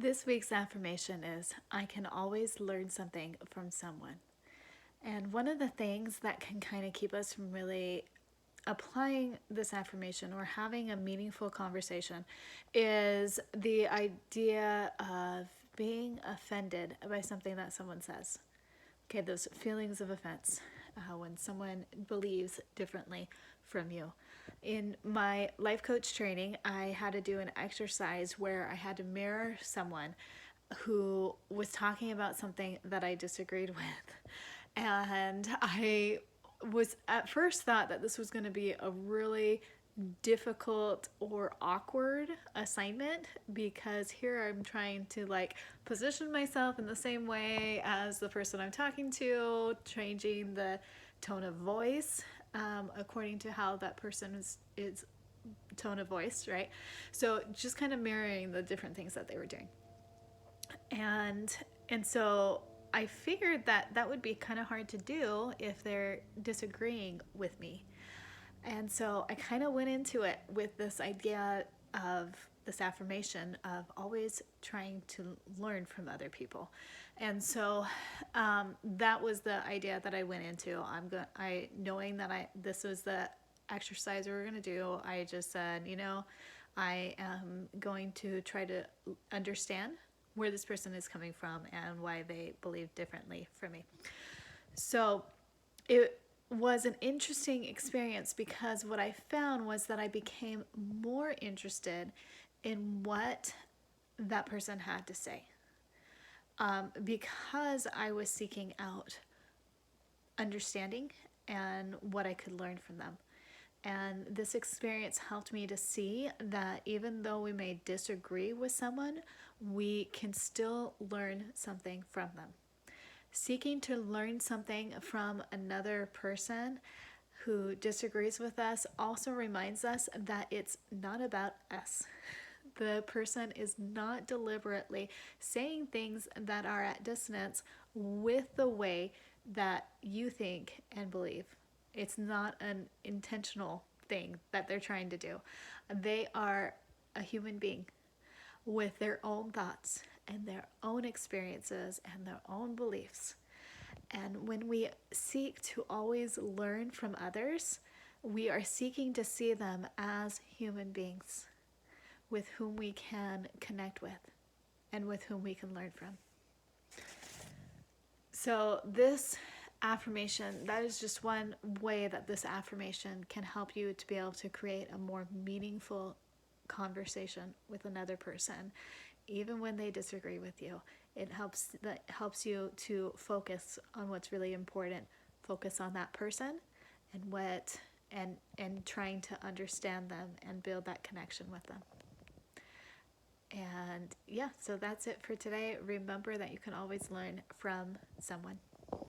This week's affirmation is I can always learn something from someone. And one of the things that can kind of keep us from really applying this affirmation or having a meaningful conversation is the idea of being offended by something that someone says. Okay, those feelings of offense when someone believes differently from you. In my life coach training, I had to do an exercise where I had to mirror someone who was talking about something that I disagreed with. And I was at first thought that this was going to be a really difficult or awkward assignment, because here I'm trying to position myself in the same way as the person I'm talking to, changing the tone of voice according to how that person is tone of voice, right? So just kind of mirroring the different things that they were doing. And so I figured that that would be kind of hard to do if they're disagreeing with me. And so I kind of went into it with this idea of this affirmation of always trying to learn from other people. And so that was the idea that I went into. Knowing that this was the exercise we were going to do, I just said, I am going to try to understand where this person is coming from and why they believe differently from me. So it was an interesting experience, because what I found was that I became more interested in what that person had to say, because I was seeking out understanding and what I could learn from them. And this experience helped me to see that even though we may disagree with someone, we can still learn something from them. Seeking to learn something from another person who disagrees with us also reminds us that it's not about us. The person is not deliberately saying things that are at dissonance with the way that you think and believe. It's not an intentional thing that they're trying to do. They are a human being with their own thoughts and their own experiences and their own beliefs. And when we seek to always learn from others, we are seeking to see them as human beings with whom we can connect with and with whom we can learn from. So this affirmation, that is just one way that this affirmation can help you to be able to create a more meaningful conversation with another person, even when they disagree with you. It helps you to focus on what's really important. Focus on that person and trying to understand them and build that connection with them. And yeah, so that's it for today. Remember that you can always learn from someone.